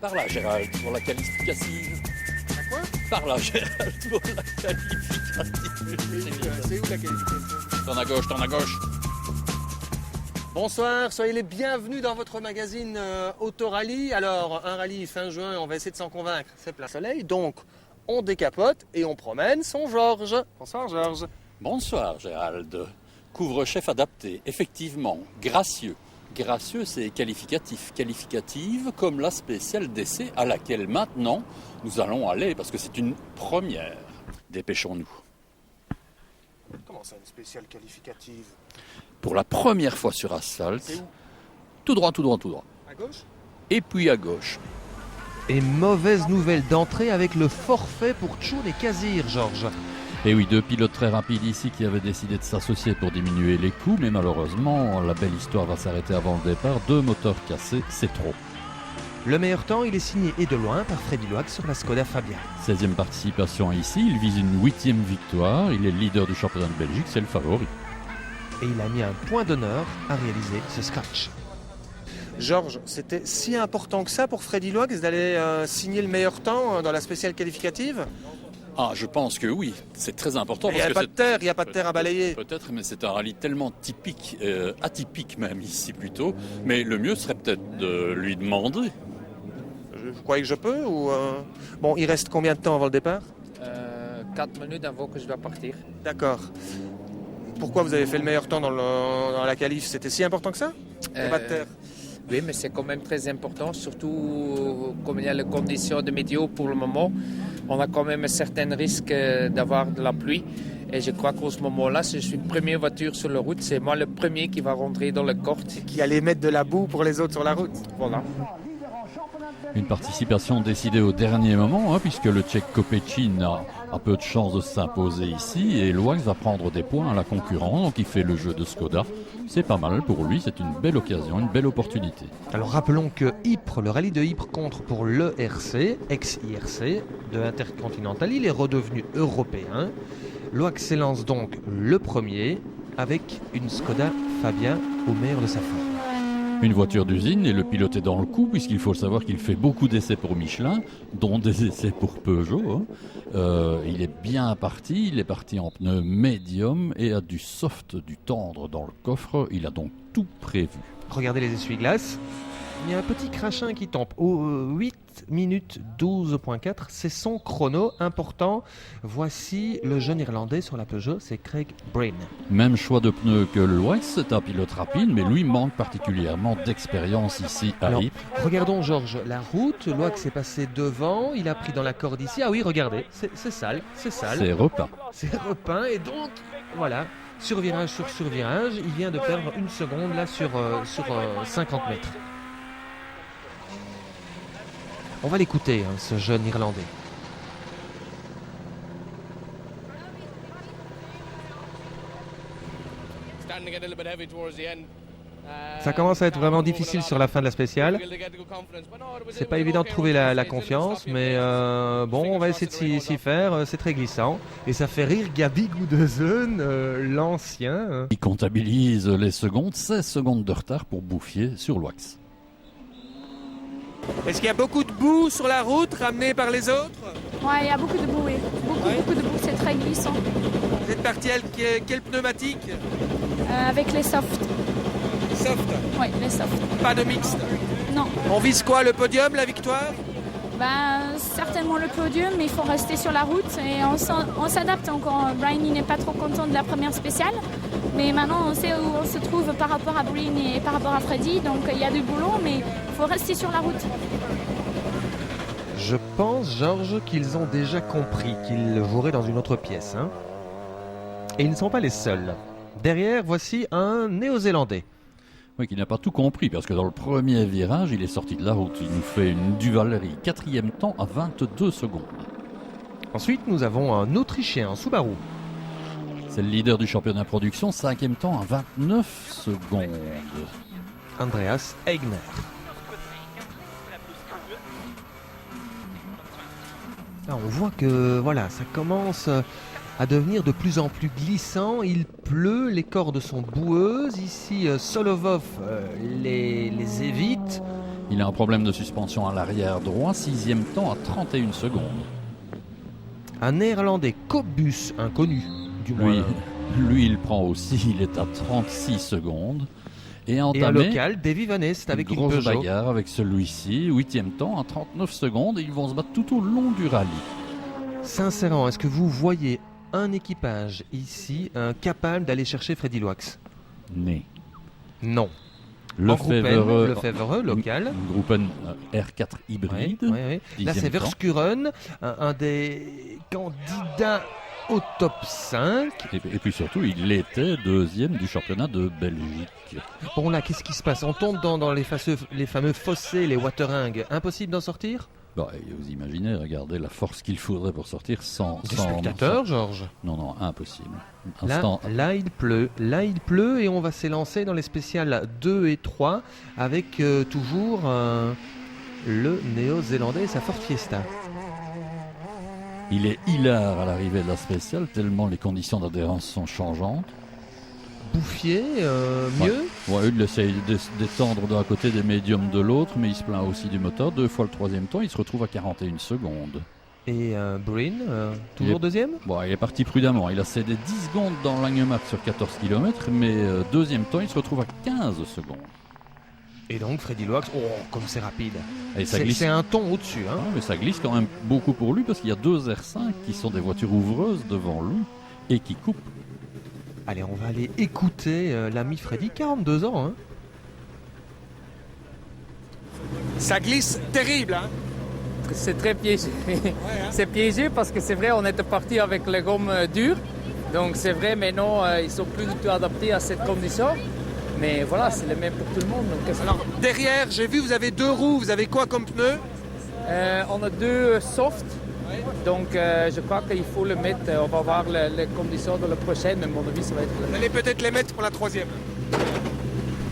Par là, Gérald, pour la qualificative. À quoi? Par là, Gérald, pour la qualificative. C'est où la qualification? Tourne à gauche. Bonsoir, soyez les bienvenus dans votre magazine Autorally. Alors, un rallye fin juin, on va essayer de s'en convaincre, c'est plein soleil. Donc, on décapote et on promène son Georges. Bonsoir Georges. Bonsoir, Gérald. Couvre-chef adapté, effectivement, gracieux. Gracieux, c'est qualificatif. Qualificative comme la spéciale d'essai à laquelle maintenant nous allons aller parce que c'est une première. Dépêchons-nous. Comment ça, une spéciale qualificative? Pour la première fois sur asphalte, C'est où? tout droit. À gauche? Et puis à gauche. Et mauvaise nouvelle d'entrée avec le forfait pour Tchoun et Kazir, Georges. Et oui, deux pilotes très rapides ici qui avaient décidé de s'associer pour diminuer les coûts, mais malheureusement, la belle histoire va s'arrêter avant le départ. Deux moteurs cassés, c'est trop. Le meilleur temps, il est signé et de loin par Freddy Loax sur la Skoda Fabia. 16e participation ici, il vise une 8e victoire, il est leader du championnat de Belgique, c'est le favori. Et il a mis un point d'honneur à réaliser ce scratch. Georges, c'était si important que ça pour Freddy Loax d'aller signer le meilleur temps dans la spéciale qualificative? Ah, je pense que oui, c'est très important. Il n'y a pas de terre à balayer. Peut-être, mais c'est un rallye tellement typique, atypique même ici plutôt. Mais le mieux serait peut-être de lui demander. Vous croyez que je peux ou Bon, il reste combien de temps avant le départ? 4 minutes avant que je dois partir. D'accord. Pourquoi vous avez fait le meilleur temps dans la qualif? C'était si important que ça? Il n'y a pas de terre. Oui, mais c'est quand même très important, surtout comme il y a les conditions de météo pour le moment. On a quand même un certain risque d'avoir de la pluie. Et je crois qu'en ce moment-là, si je suis une première voiture sur la route, c'est moi le premier qui va rentrer dans le corte. Qui allait mettre de la boue pour les autres sur la route. Voilà. Une participation décidée au dernier moment, puisque le Tchèque Kopechin a peu de chance de s'imposer ici. Et Loax va prendre des points à la concurrence, donc il fait le jeu de Skoda. C'est pas mal pour lui, c'est une belle occasion, une belle opportunité. Alors rappelons que Ypres, le rallye de Ypres contre pour l'ERC, ex-IRC de Intercontinental, il est redevenu européen. Loax s'élance donc le premier avec une Skoda Fabia au meilleur de sa forme. Une voiture d'usine et le pilote est dans le coup puisqu'il faut savoir qu'il fait beaucoup d'essais pour Michelin, dont des essais pour Peugeot. Il est bien parti, il est parti en pneu médium et a du soft, du tendre dans le coffre. Il a donc tout prévu. Regardez les essuie-glaces. Il y a un petit crachin qui tombe au 8 minutes 12.4. C'est son chrono important. Voici le jeune Irlandais sur la Peugeot, c'est Craig Breen. Même choix de pneus que Loax, c'est un pilote rapide, mais lui manque particulièrement d'expérience ici à Alors, Ypres. regardons Georges la route. Loax est passé devant, il a pris dans la corde ici. Ah oui, regardez, c'est sale, c'est sale. C'est repeint. C'est repeint et donc, voilà, survirage sur survirage, il vient de perdre une seconde là sur 50 mètres. On va l'écouter, ce jeune Irlandais. Ça commence à être vraiment difficile sur la fin de la spéciale. C'est pas évident de trouver la confiance, mais bon, on va essayer de s'y faire. C'est très glissant. Et ça fait rire Gabi Goudezun, l'ancien. Il comptabilise les secondes, 16 secondes de retard pour Bouffier sur Loax. Est-ce qu'il y a beaucoup de boue sur la route ramenée par les autres? Ouais, il y a beaucoup de boue, oui. Beaucoup de boue, c'est très glissant. Vous êtes parti avec quelle pneumatique? Avec les softs. Soft. Oui, les softs. Pas de mixte. Non. On vise quoi? Le podium, la victoire? Certainement le podium, mais il faut rester sur la route et on s'adapte encore. Brian il n'est pas trop content de la première spéciale, mais maintenant on sait où on se trouve par rapport à Brian et par rapport à Freddy, donc il y a du boulot, mais il faut rester sur la route. Je pense, Georges, qu'ils ont déjà compris qu'ils joueraient dans une autre pièce. Et ils ne sont pas les seuls. Derrière, voici un Néo-Zélandais. Oui, qui n'a pas tout compris, parce que dans le premier virage, il est sorti de la route. Il nous fait une Duvalry, 4e temps à 22 secondes. Ensuite, nous avons un Autrichien, Subaru. C'est le leader du championnat production, 5e temps à 29 secondes. Andreas Eigner. Là, on voit que voilà, ça commence à devenir de plus en plus glissant. Il pleut, les cordes sont boueuses. Ici, Solovov les évite. Il a un problème de suspension à l'arrière droit, 6e temps à 31 secondes. Un néerlandais Cobus, inconnu, du moins. Lui, il prend aussi, il est à 36 secondes. Et a Et un entamé local, Davy Van Est, avec une grosse Peugeot. bagarre avec celui-ci, 8e temps à 39 secondes, et ils vont se battre tout au long du rallye. Sincèrement, est-ce que vous voyez un équipage ici capable d'aller chercher Freddy Loax? Né. Non. Lefevre, Lefevre, local. Gruppen R4 hybride. Oui. Là, c'est 10e temps. Verskuren, un des candidats au top 5. Et puis surtout, il était 2e du championnat de Belgique. Bon, là, qu'est-ce qui se passe? On tombe dans les fameux fossés, les waterings. Impossible d'en sortir? Bah, vous imaginez, regardez la force qu'il faudrait pour sortir sans... Des spectateurs, Georges? Non, impossible. Là, il pleut et on va s'élancer dans les spéciales 2 et 3 avec toujours le néo-zélandais et sa Ford Fiesta. Il est hilar à l'arrivée de la spéciale, tellement les conditions d'adhérence sont changeantes. Bouffier, mieux. Ouais, il essaye d'étendre d'un côté des médiums de l'autre, mais il se plaint aussi du moteur. 2 fois le 3e temps, il se retrouve à 41 secondes. Et Breen, toujours deuxième? Bon, il est parti prudemment. Il a cédé 10 secondes dans l'Agnemap sur 14 km, mais 2e temps, il se retrouve à 15 secondes. Et donc Freddy Loax, comme c'est rapide. Et ça glisse. C'est un ton au-dessus. Hein. Mais ça glisse quand même beaucoup pour lui, parce qu'il y a 2 R5 qui sont des voitures ouvreuses devant lui et qui coupent. Allez, on va aller écouter l'ami Freddy, 42 ans. Hein. Ça glisse terrible, hein. C'est très piégé. C'est piégé parce que c'est vrai, on était parti avec les gommes dures. Donc c'est vrai, maintenant, ils sont plus du tout adaptés à cette condition. Mais voilà, c'est le même pour tout le monde. Donc, Alors, derrière, j'ai vu, vous avez 2 roues. Vous avez quoi comme pneus? on a 2 soft. Donc je crois qu'il faut le mettre. On va voir les conditions de la prochaine, mais à mon avis, ça va être... Vous allez peut-être les mettre pour la 3e.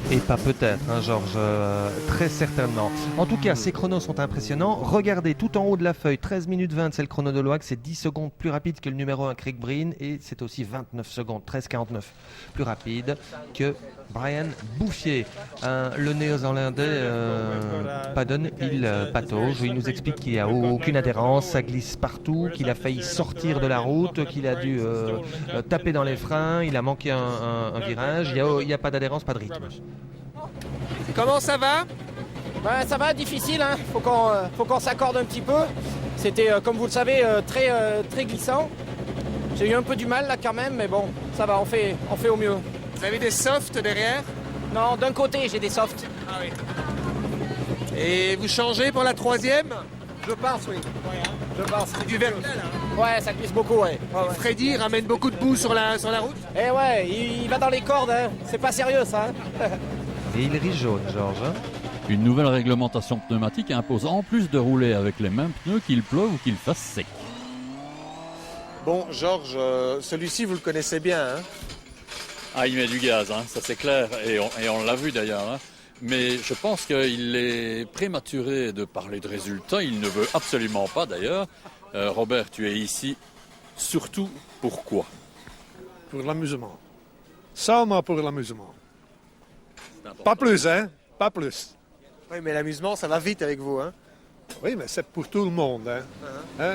Et pas peut-être, hein, Georges, très certainement. En tout cas, ces chronos sont impressionnants. Regardez, tout en haut de la feuille, 13 minutes 20, c'est le chrono de Loax, c'est 10 secondes plus rapide que le numéro 1 Craig Breen, et c'est aussi 29 secondes, 13,49 plus rapide que Brian Bouffier. Le néo-zélandais Paddon, il patauge, il nous explique qu'il n'y a aucune adhérence, ça glisse partout, qu'il a failli sortir de la route, qu'il a dû taper dans les freins, il a manqué un virage, il n'y a pas d'adhérence, pas de rythme. Comment ça va? Ben, ça va, difficile, hein. Faut qu'on s'accorde un petit peu. C'était, comme vous le savez, très glissant. J'ai eu un peu du mal là quand même, mais bon, ça va, on fait au mieux. Vous avez des softs derrière? Non, d'un côté j'ai des softs. Ah oui. Et vous changez pour la 3e? Je pense, oui. Je pense. C'est du vertical, hein. Ouais, ça glisse beaucoup, ouais. Freddy ramène beaucoup de boue sur la route? Eh ouais, il va dans les cordes, hein. C'est pas sérieux ça. Hein. Et il rit jaune, Georges. Hein. Une nouvelle réglementation pneumatique impose en plus de rouler avec les mêmes pneus qu'il pleuve ou qu'il fasse sec. Bon, Georges, celui-ci, vous le connaissez bien, hein? Ah, il met du gaz, hein, ça c'est clair, et on l'a vu d'ailleurs. Hein. Mais je pense qu'il est prématuré de parler de résultats, il ne veut absolument pas d'ailleurs. Robert, tu es ici surtout pourquoi? Pour l'amusement. Seulement pour l'amusement. Pas plus, hein? Pas plus. Oui, mais l'amusement, ça va vite avec vous, hein? Oui, mais c'est pour tout le monde, hein?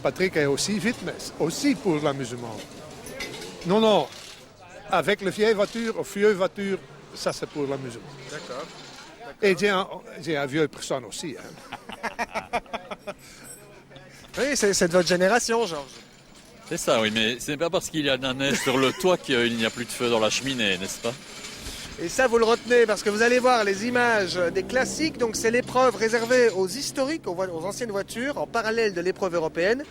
Patrick est aussi vite, mais aussi pour l'amusement. Non. Avec les vieilles voitures, ça c'est pour l'amusement. D'accord. Et j'ai une vieille personne aussi, hein? Oui, c'est de votre génération, Georges. C'est ça, oui, mais ce n'est pas parce qu'il y a de la neige sur le toit qu'il n'y a plus de feu dans la cheminée, n'est-ce pas? Et ça, vous le retenez parce que vous allez voir les images des classiques. Donc, c'est l'épreuve réservée aux historiques, aux anciennes voitures, en parallèle de l'épreuve européenne.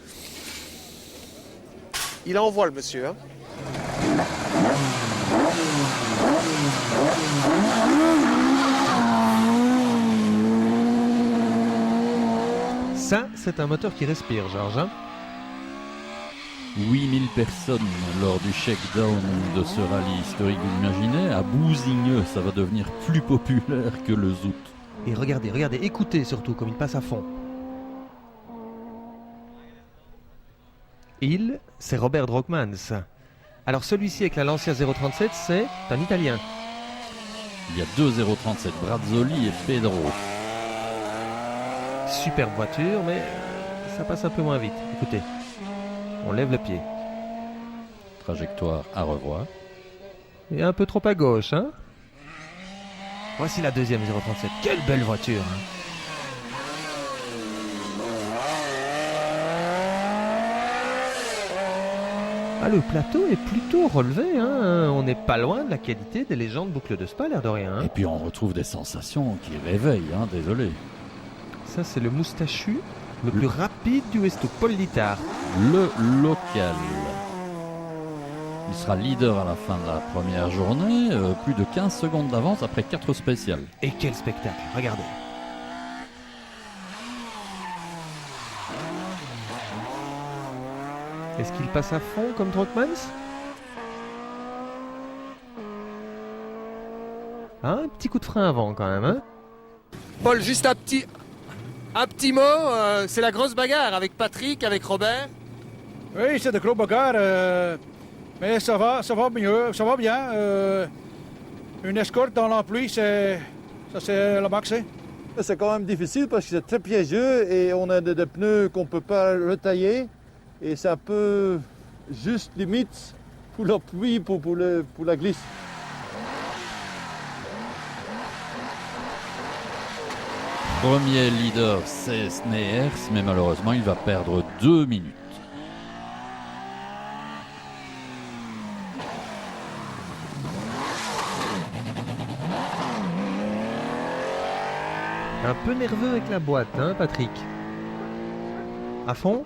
Il envoie le monsieur. Hein. Ça, c'est un moteur qui respire, Georges. Hein. 8000 personnes lors du shakedown de ce rallye historique, vous imaginez? À Bousigneux, ça va devenir plus populaire que le Zout. Et regardez, écoutez surtout comme il passe à fond. C'est Robert Drockmans. Alors celui-ci avec la Lancia 037, c'est un Italien. Il y a 2 037, Brazzoli et Pedro. Superbe voiture, mais ça passe un peu moins vite. Écoutez, on lève le pied. Trajectoire à revoir. Et un peu trop à gauche, hein. Voici la deuxième 037. Quelle belle voiture, hein. Ah, le plateau est plutôt relevé, hein. On n'est pas loin de la qualité des légendes boucles de Spa, l'air de rien, hein. Et puis on retrouve des sensations qui réveillent, hein, désolé. Ça, c'est le moustachu le plus rapide du Westou, Paul Littard. Le local. Il sera leader à la fin de la première journée, plus de 15 secondes d'avance après 4 spéciales. Et quel spectacle, regardez. Est-ce qu'il passe à fond comme Trockmans? Un petit coup de frein avant quand même, hein. Paul, juste un petit mot, c'est la grosse bagarre avec Patrick, avec Robert. Oui, c'est de gros bagarres, mais ça va mieux, ça va bien. Une escorte dans la pluie, c'est la max. C'est quand même difficile parce que c'est très piégeux et on a des pneus qu'on ne peut pas retailler. Et c'est un peu juste limite pour la pluie, pour la glisse. Premier leader, c'est Sneers, mais malheureusement, il va perdre 2 minutes. Un peu nerveux avec la boîte, hein, Patrick? À fond?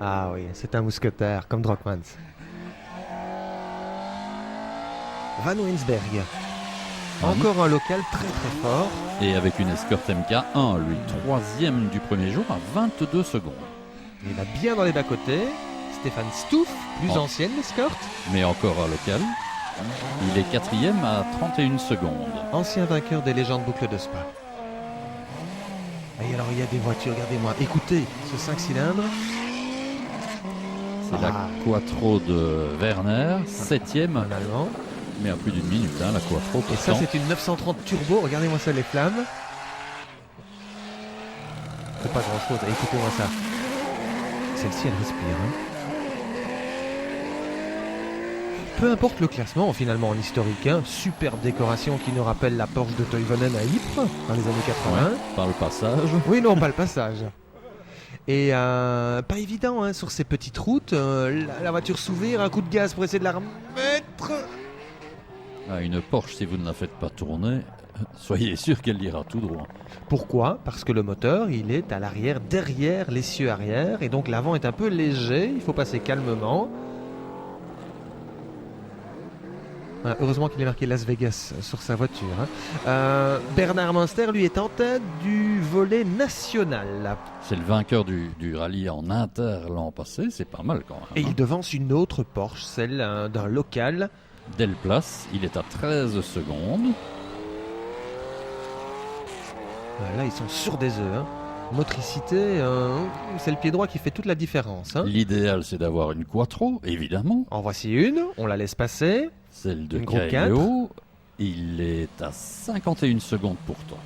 Ah oui, c'est un mousquetaire, comme Drockmans. Van Wensberg. Encore un local très très fort. Et avec une escorte MK1, lui, 3e du premier jour à 22 secondes. Il a bien dans les bas-côtés. Stéphane Stouff, plus Oh. ancienne l'escorte. Mais encore un local. Il est 4e à 31 secondes. Ancien vainqueur des légendes boucles de Spa. Et alors il y a des voitures, regardez-moi. Écoutez, ce 5 cylindres. C'est la Quattro de Werner, 7e, Un allemand. mais à plus d'une minute, hein, la Quattro. Et ça, pourtant. c'est une 930 turbo. Regardez-moi ça, les flammes. C'est pas grand-chose. Écoutez-moi ça. Celle-ci, elle respire, hein. Peu importe le classement, finalement, en historique, hein. Superbe décoration qui nous rappelle la Porsche de Toivonen à Ypres, dans les années 80. Par le passage. Oui, non, pas le passage. Et pas évident, hein, sur ces petites routes. La voiture s'ouvrir, un coup de gaz pour essayer de la remettre. À une Porsche, si vous ne la faites pas tourner, soyez sûr qu'elle ira tout droit. Pourquoi? Parce que le moteur, il est à l'arrière, derrière l'essieu arrière, et donc l'avant est un peu léger, il faut passer calmement. Voilà, heureusement qu'il est marqué Las Vegas sur sa voiture, hein. Bernard Munster, lui, est en tête du volet national. C'est le vainqueur du rallye en Inter l'an passé, c'est pas mal quand même. Et hein. il devance une autre Porsche, celle d'un local. Delplace, il est à 13 secondes. Là, ils sont sur des œufs, hein. Motricité, c'est le pied droit qui fait toute la différence, hein. L'idéal, c'est d'avoir une Quattro, évidemment. En voici une, on la laisse passer. Celle de Une gros Caio, il est à 51 secondes pourtant.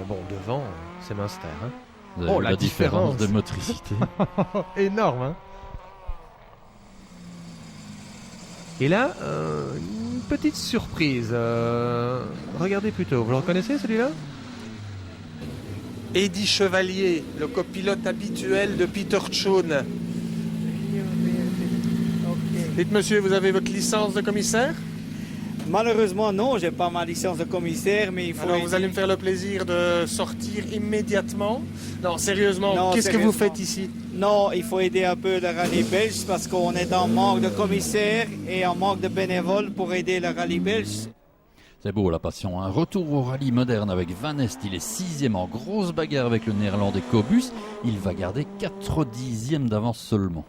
Bon, devant, c'est Munster, hein. Vous avez Oh, vu la la différence différence. de motricité. Énorme, hein. Et là, une petite surprise. Regardez plutôt, vous le reconnaissez celui-là? Eddie Chevalier, le copilote habituel de Peter Schoen. Dites monsieur, vous avez votre licence de commissaire? Malheureusement, non, j'ai pas ma licence de commissaire, mais il faut. Alors vous allez me faire le plaisir de sortir immédiatement. Non, sérieusement, Non, qu'est-ce que vous sérieusement. faites ici? Non, il faut aider un peu le rallye belge parce qu'on est en manque de commissaires et en manque de bénévoles pour aider le rallye belge. C'est beau la passion. Un retour au rallye moderne avec Van Est. Il est 6e en grosse bagarre avec le néerlandais Cobus. Il va garder 4 dixièmes d'avance seulement.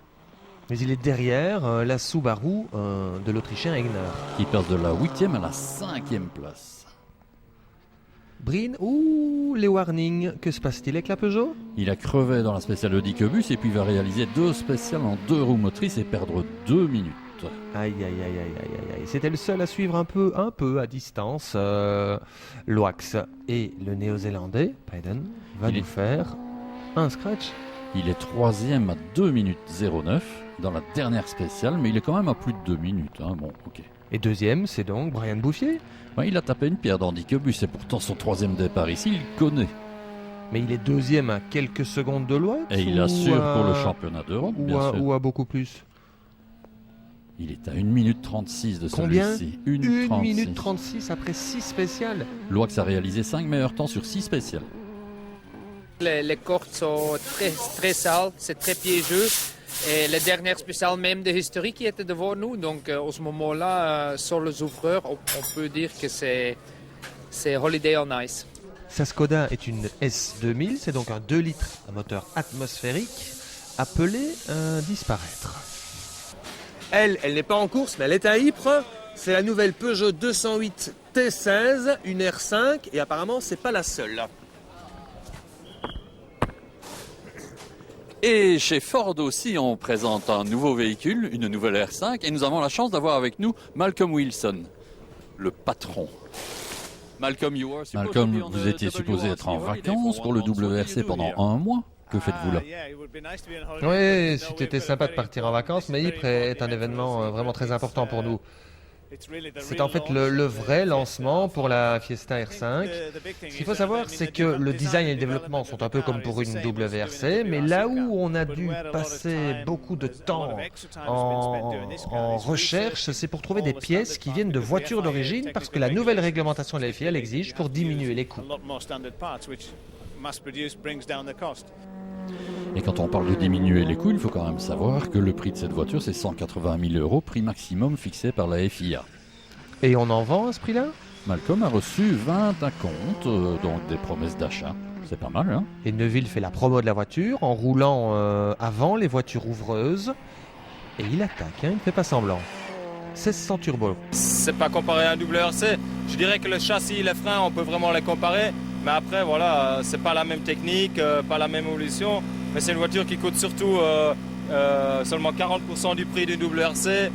Mais il est derrière la Subaru de l'Autrichien Egner. Qui passe de la 8e à la 5e place. Brin, les warnings, que se passe-t-il avec la Peugeot? Il a crevé dans la spéciale Audi Cobus et puis va réaliser 2 spéciales en 2 roues motrices et perdre 2 minutes. Aïe, aïe, aïe, aïe, aïe, aïe. C'était le seul à suivre un peu à distance. Loax et le néo-zélandais, Payden, va nous faire un scratch. Il est 3e à 2 minutes 09 dans la dernière spéciale, mais il est quand même à plus de 2 minutes. Hein. Bon, ok. Et deuxième, c'est donc Brian Bouffier. Ouais, il a tapé une pierre d'Andy Quebus, c'est pourtant son 3e départ ici, il connaît. Mais il est deuxième à quelques secondes de Loax. Et il assure pour le championnat d'Europe, bien sûr. Ou à beaucoup plus. Il est à 1 minute 36 de Combien celui-ci. 1 minute 36 après 6 spéciales. Loax a réalisé 5 meilleurs temps sur 6 spéciales. Les cordes sont très sales, c'est très piégeux. Et les dernières spéciales même de History qui étaient devant nous. Donc à ce moment-là, sur les ouvreurs, on peut dire que c'est Holiday on Ice. Sa Skoda est une S2000, c'est donc un 2 litres à moteur atmosphérique appelé disparaître. Elle n'est pas en course, mais elle est à Ypres. C'est la nouvelle Peugeot 208 T16, une R5, et apparemment, c'est pas la seule. Et chez Ford aussi, on présente un nouveau véhicule, une nouvelle R5, et nous avons la chance d'avoir avec nous Malcolm Wilson, le patron. Malcolm, vous étiez supposé être en vacances pour le WRC pendant 1 mois. Que faites-vous là? Oui, c'était sympa de partir en vacances, mais Ypres est un événement vraiment très important pour nous. C'est en fait le vrai lancement pour la Fiesta R5. Ce qu'il faut savoir, c'est que le design et le développement sont un peu comme pour une WRC, mais là où on a dû passer beaucoup de temps en recherche, c'est pour trouver des pièces qui viennent de voitures d'origine, parce que la nouvelle réglementation de la FIA l'exige pour diminuer les coûts. Et quand on parle de diminuer les coûts, il faut quand même savoir que le prix de cette voiture, c'est 180 000 €, prix maximum fixé par la FIA. Et on en vend à ce prix-là? Malcolm a reçu 20 acomptes, donc des promesses d'achat. C'est pas mal, hein? Et Neuville fait la promo de la voiture en roulant avant les voitures ouvreuses. Et il attaque, hein, il ne fait pas semblant. 1600 turbo. C'est pas comparé à un WRC. Je dirais que le châssis et les freins, on peut vraiment les comparer. Mais après, voilà, c'est pas la même technique, pas la même évolution. Mais c'est une voiture qui coûte surtout seulement 40% du prix d'une WRC,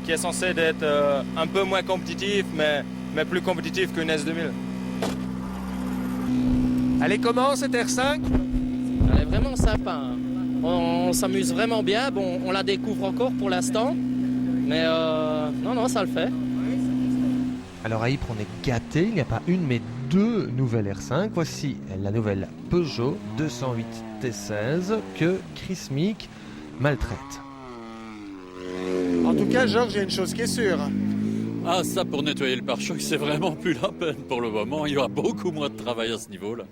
qui est censée être un peu moins compétitive, mais plus compétitive qu'une S2000. Elle est comment cette R5? Elle est vraiment sympa. Hein. On s'amuse vraiment bien. Bon, on la découvre encore pour l'instant. Mais non, ça le fait. Alors à Ypres, on est gâtés. Il n'y a pas une, mais 2 nouvelles R5. Voici la nouvelle Peugeot 208 T16 que Chris Meek maltraite. En tout cas, Georges, il y a une chose qui est sûre. Ah, ça, pour nettoyer le pare-choc, c'est vraiment plus la peine pour le moment. Il y aura beaucoup moins de travail à ce niveau-là.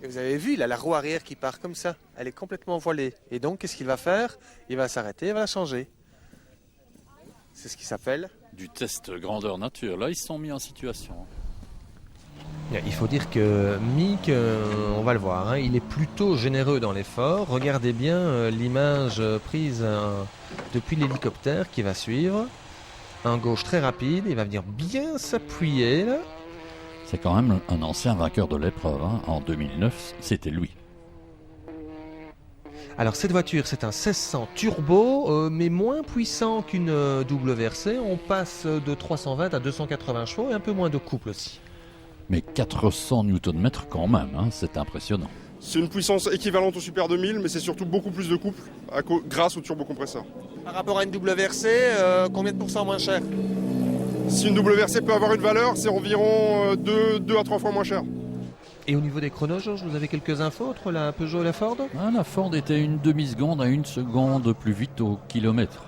Et vous avez vu, il a la roue arrière qui part comme ça. Elle est complètement voilée. Et donc, qu'est-ce qu'il va faire? Il va s'arrêter, il va la changer. C'est ce qui s'appelle du test grandeur nature. Là, ils se sont mis en situation. Il faut dire que Meek, on va le voir, hein, il est plutôt généreux dans l'effort. Regardez bien l'image prise depuis l'hélicoptère qui va suivre. Un gauche très rapide, il va venir bien s'appuyer là. C'est quand même un ancien vainqueur de l'épreuve. Hein. En 2009, c'était lui. Alors cette voiture, c'est un 1600 turbo, mais moins puissant qu'une WRC. On passe de 320 à 280 chevaux et un peu moins de couple aussi. Mais 400 Nm quand même, hein, c'est impressionnant. C'est une puissance équivalente au Super 2000, mais c'est surtout beaucoup plus de couple grâce au turbocompresseur. Par rapport à une WRC, combien de pourcents moins cher? Si une WRC peut avoir une valeur, c'est environ 2 à 3 fois moins cher. Et au niveau des chronos, Georges, vous avez quelques infos entre la Peugeot et la Ford? La Ford était une demi-seconde à 1 seconde plus vite au kilomètre.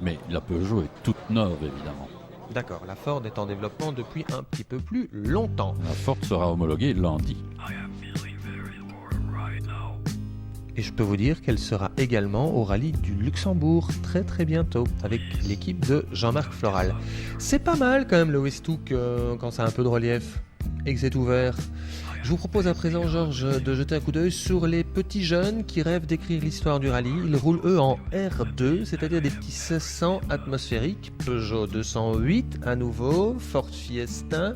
Mais la Peugeot est toute neuve, évidemment. D'accord, la Ford est en développement depuis un petit peu plus longtemps. La Ford sera homologuée lundi. Et je peux vous dire qu'elle sera également au rallye du Luxembourg très très bientôt avec l'équipe de Jean-Marc Floral. C'est pas mal quand même le Westhoek quand c'est un peu de relief et que c'est ouvert. Je vous propose à présent, Georges, de jeter un coup d'œil sur les petits jeunes qui rêvent d'écrire l'histoire du rallye. Ils roulent eux en R2, c'est-à-dire des petits 1600 atmosphériques, Peugeot 208 à nouveau, Ford Fiesta,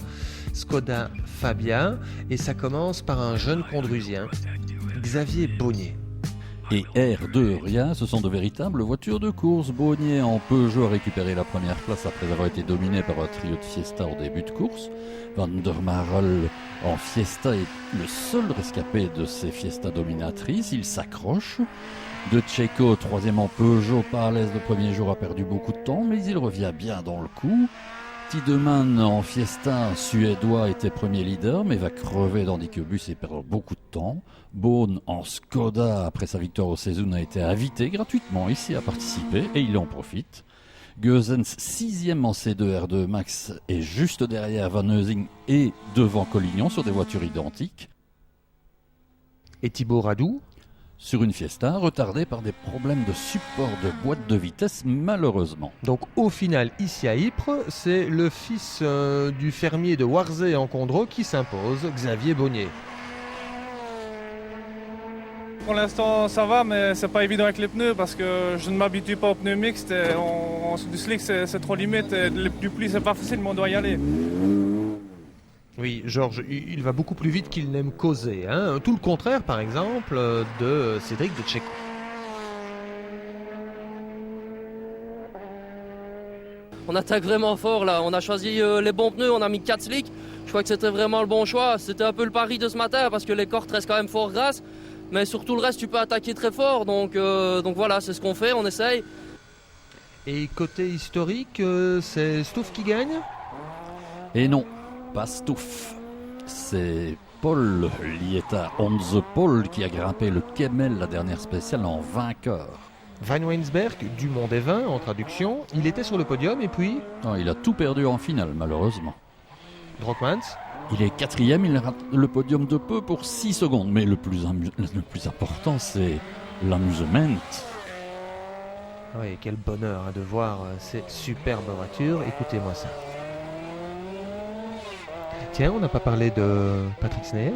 Skoda Fabia, et ça commence par un jeune condrusien, Xavier Bonnier. et R2 Ria, ce sont de véritables voitures de course. Beaunier en Peugeot a récupéré la première place après avoir été dominé par un trio de Fiesta au début de course. Van der Marel en Fiesta est le seul rescapé de ces Fiesta dominatrices. Il s'accroche. De Checo, troisième en Peugeot, pas à l'aise le premier jour, a perdu beaucoup de temps, mais il revient bien dans le coup. Tiedemann en Fiesta suédois était premier leader, mais va crever dans Bus et perd beaucoup de temps. Beaune en Skoda, après sa victoire au Seizoun, a été invité gratuitement ici à participer, et il en profite. Goesens, sixième en C2 R2 Max, est juste derrière Van Heusing et devant Collignon sur des voitures identiques. Et Thibaut Radou sur une Fiesta, retardée par des problèmes de support de boîte de vitesse, malheureusement. Donc au final, ici à Ypres, c'est le fils du fermier de Warzé en Condro qui s'impose, Xavier Beaunier. Pour l'instant ça va, mais c'est pas évident avec les pneus parce que je ne m'habitue pas aux pneus mixtes. Du slick c'est trop limite, et du pli c'est pas facile, mais on doit y aller. Oui, Georges, il va beaucoup plus vite qu'il n'aime causer. Hein. Tout le contraire, par exemple, de Cédric de Checo. On attaque vraiment fort là. On a choisi les bons pneus, on a mis 4 slicks. Je crois que c'était vraiment le bon choix. C'était un peu le pari de ce matin parce que les cordes restent quand même fort grasses. Mais sur tout le reste, tu peux attaquer très fort. Donc voilà, c'est ce qu'on fait, on essaye. Et côté historique, c'est Stouff qui gagne ? Et non. Pas Stouff, c'est Paul Lieta Onze Paul qui a grimpé le Kemmel, la dernière spéciale, en vainqueur. Van Weinsberg, du Mont des Vins, en traduction, il était sur le podium et puis... Non, il a tout perdu en finale, malheureusement. Brockmans ? Il est quatrième, il rate le podium de peu pour 6 secondes, mais le plus important, c'est l'amusement. Oui, quel bonheur de voir ces superbes voitures, écoutez-moi ça. Tiens, on n'a pas parlé de Patrick Sneyers.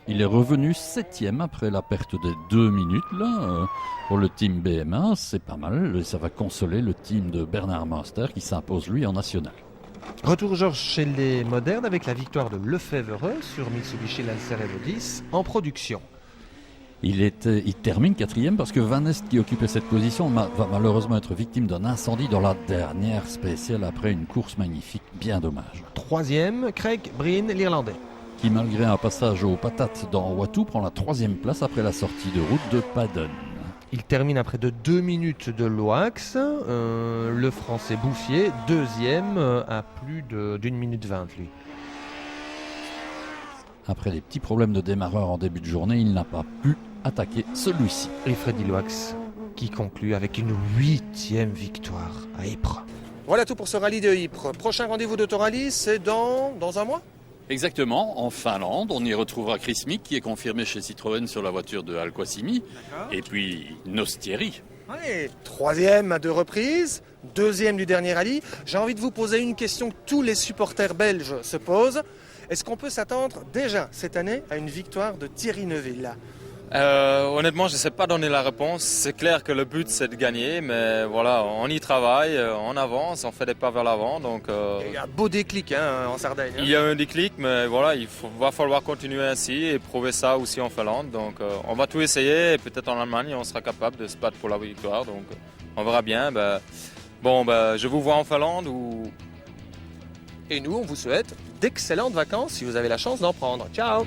Il est revenu 7e après la perte des 2 minutes là, pour le team BM1. C'est pas mal, ça va consoler le team de Bernard Munster qui s'impose lui en national. Retour Georges chez les modernes avec la victoire de Lefebvre sur Mitsubishi Lancer Evo 10 en production. Il termine 4e parce que Van Est, qui occupait cette position, va malheureusement être victime d'un incendie dans la dernière spéciale après une course magnifique. Bien dommage. 3e, Craig Breen, l'Irlandais. Qui, malgré un passage aux patates dans Watou, prend la 3e place après la sortie de route de Paden. Il termine après de 2 minutes de Loax. Le Français Bouffier, 2e, à plus d'1 minute 20, lui. Après des petits problèmes de démarreur en début de journée, il n'a pas pu attaquer celui-ci. Et Freddy Loax qui conclut avec une 8e victoire à Ypres. Voilà tout pour ce rallye de Ypres. Prochain rendez-vous d'Autorally, c'est dans un mois ? Exactement, en Finlande. On y retrouvera Chris Mick qui est confirmé chez Citroën sur la voiture de Al Qasimi. Et puis Nostieri. Ouais, 3e à 2 reprises, 2e du dernier rallye. J'ai envie de vous poser une question que tous les supporters belges se posent. Est-ce qu'on peut s'attendre déjà cette année à une victoire de Thierry Neuville ? Honnêtement, je ne sais pas donner la réponse. C'est clair que le but, c'est de gagner, mais voilà, on y travaille, on avance, on fait des pas vers l'avant. Donc, il y a un beau déclic en Sardaigne. Il y a un déclic, mais voilà, va falloir continuer ainsi et prouver ça aussi en Finlande. Donc, on va tout essayer et peut-être en Allemagne, on sera capable de se battre pour la victoire. Donc, on verra bien. Je vous vois en Finlande ou... Et nous, on vous souhaite d'excellentes vacances si vous avez la chance d'en prendre. Ciao!